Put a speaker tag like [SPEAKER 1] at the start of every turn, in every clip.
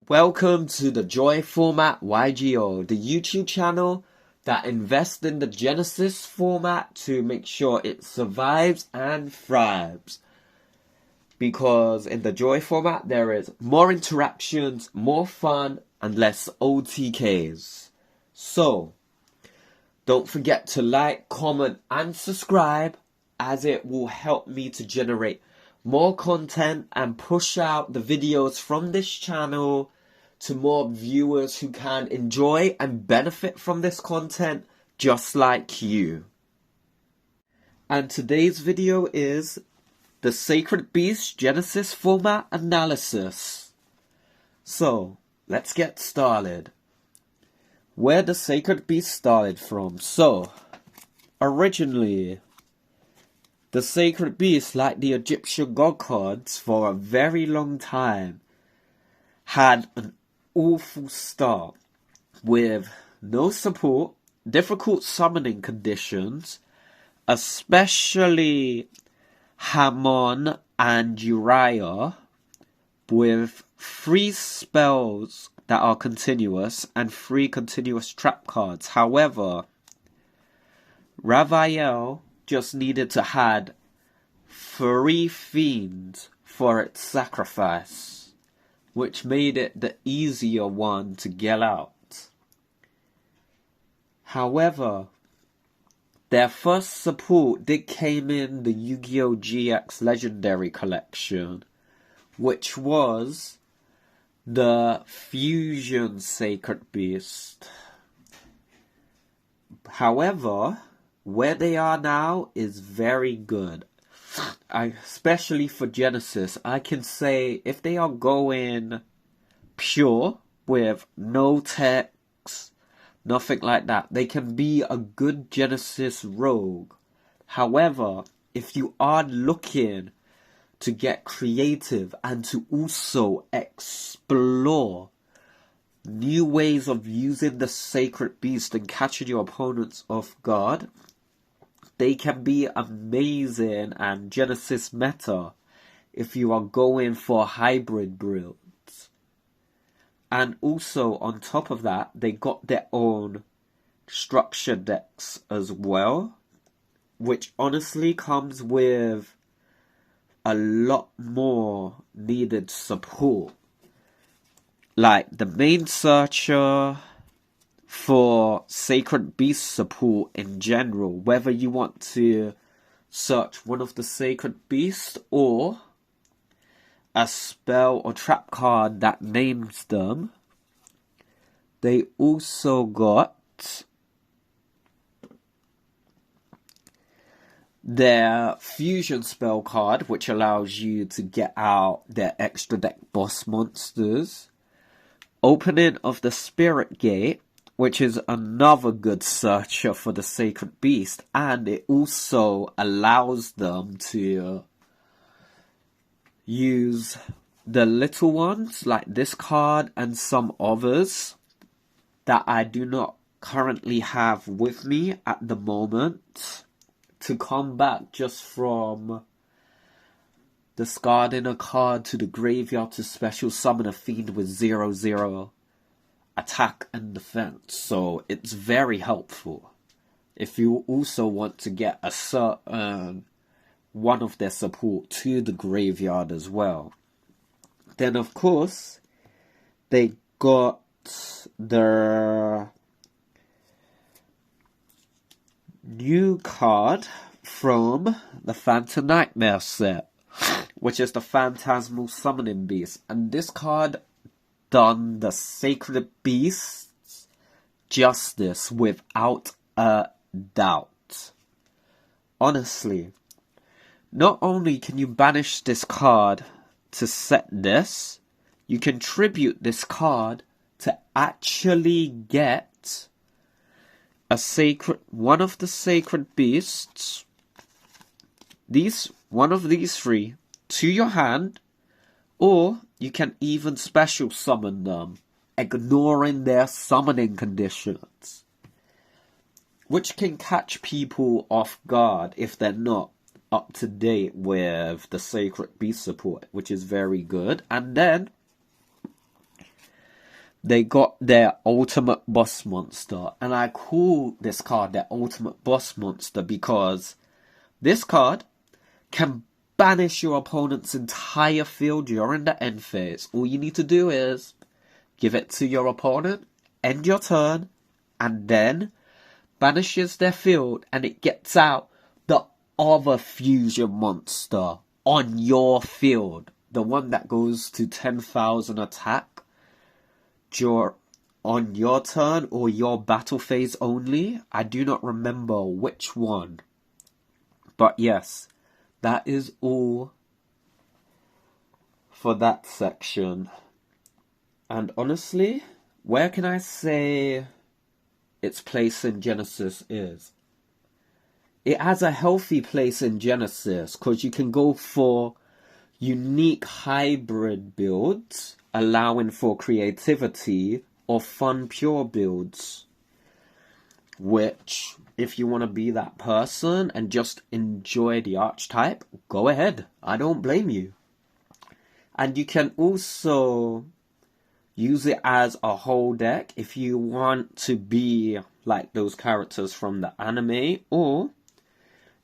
[SPEAKER 1] Welcome to the Joy Format YGO, the YouTube channel that invests in the Genesys format to make sure it survives and thrives. Because in the Joy format there is more interactions, more fun, and less OTKs. So, don't forget to like, comment, and subscribe, as it will help me to generate more content and push out the videos from this channel to more viewers who can enjoy and benefit from this content just like you. And today's video is the Sacred Beast Genesys Format Analysis. So, let's get started. Where the Sacred Beast started from. So, originally, the Sacred Beast, like the Egyptian god cards for a very long time, had an awful start with no support, difficult summoning conditions, especially Hammon and Uriah, with 3 spells that are continuous and 3 continuous trap cards. However, Raphael just needed to add 3 fiends for its sacrifice, which made it the easier one to get out. However, their first support did came in the Yu-Gi-Oh! GX Legendary Collection, which was the Fusion Sacred Beast. However, where they are now is very good. Especially for Genesis, I can say if they are going pure with no text, nothing like that, they can be a good Genesis rogue. However, if you are looking to get creative and to also explore new ways of using the Sacred Beast and catching your opponents off guard, they can be amazing and Genesis meta if you are going for hybrid builds. And also on top of that, they got their own structure decks as well, which honestly comes with a lot more needed support. Like the main searcher for Sacred Beast support in general, whether you want to search one of the Sacred Beasts or a spell or trap card that names them. They also got their fusion spell card, which allows you to get out their extra deck boss monsters. Opening of the Spirit Gate, which is another good searcher for the Sacred Beast, and it also allows them to use the little ones like this card and some others that I do not currently have with me at the moment to come back just from discarding a card to the graveyard to special summon a fiend with 0/0 attack and defense. So it's very helpful if you also want to get a certain one of their support to the graveyard as well. Then of course they got their new card from the Phantom Nightmare set, which is the Phantasmal Summoning Beast, and this card done the Sacred Beasts justice without a doubt. Honestly, not only can you banish this card to set this, you can tribute this card to actually get one of the Sacred Beasts, one of these 3, to your hand, or you can even special summon them, ignoring their summoning conditions, which can catch people off guard if they're not up to date with the Sacred Beast support, which is very good. And then they got their ultimate boss monster. And I call this card their ultimate boss monster because this card can banish your opponent's entire field during the end phase. All you need to do is give it to your opponent, end your turn, and then banishes their field, and it gets out the other fusion monster on your field. The one that goes to 10,000 attack on your turn or your battle phase only. I do not remember which one. But yes, that is all for that section. And honestly, where can I say its place in Genesis is? It has a healthy place in Genesis because you can go for unique hybrid builds, allowing for creativity, or fun pure builds. Which, if you want to be that person and just enjoy the archetype, go ahead. I don't blame you. And you can also use it as a whole deck if you want to be like those characters from the anime, or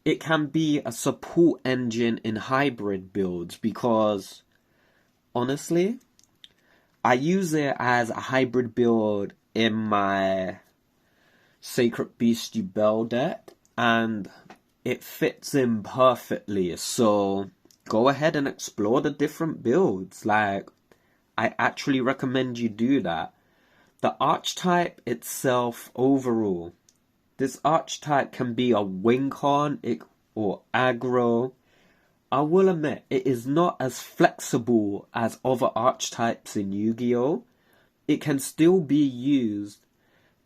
[SPEAKER 1] it can be a support engine in hybrid builds because, honestly, I use it as a hybrid build in my Sacred Beast Bell deck, and it fits in perfectly. So go ahead and explore the different builds. Like, I actually recommend you do that. The archetype itself overall, this archetype can be a win con or aggro. I will admit, it is not as flexible as other archetypes in Yu-Gi-Oh! It can still be used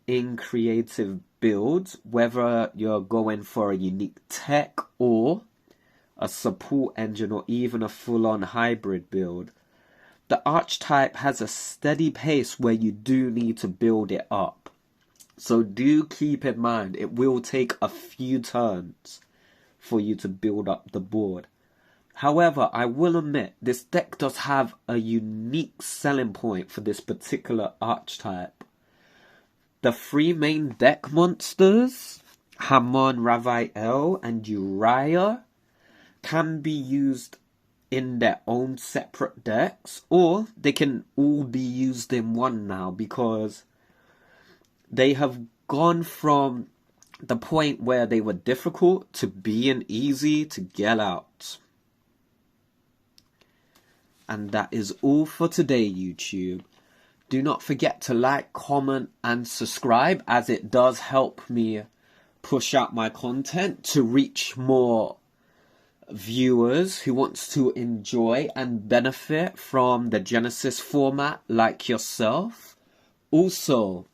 [SPEAKER 1] in creative builds, whether you're going for a unique tech or a support engine or even a full-on hybrid build. The archetype has a steady pace where you do need to build it up. So do keep in mind, it will take a few turns for you to build up the board. However, I will admit, this deck does have a unique selling point for this particular archetype. The three main deck monsters, Hamon, Raphael, and Uriah, can be used in their own separate decks, or they can all be used in one now because they have gone from the point where they were difficult to being easy to get out. And that is all for today, YouTube. Do not forget to like, comment, and subscribe, as it does help me push out my content to reach more viewers who wants to enjoy and benefit from the Genesys format like yourself. Also,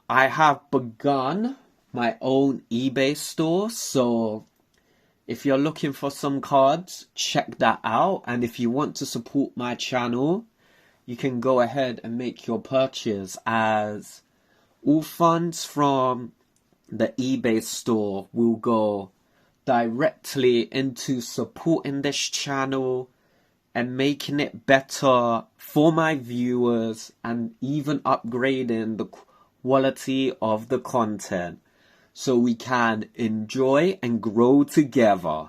[SPEAKER 1] I have begun my own eBay store, so if you're looking for some cards, check that out. And if you want to support my channel, you can go ahead and make your purchase, as all funds from the eBay store will go directly into supporting this channel and making it better for my viewers and even upgrading the quality of the content so we can enjoy and grow together.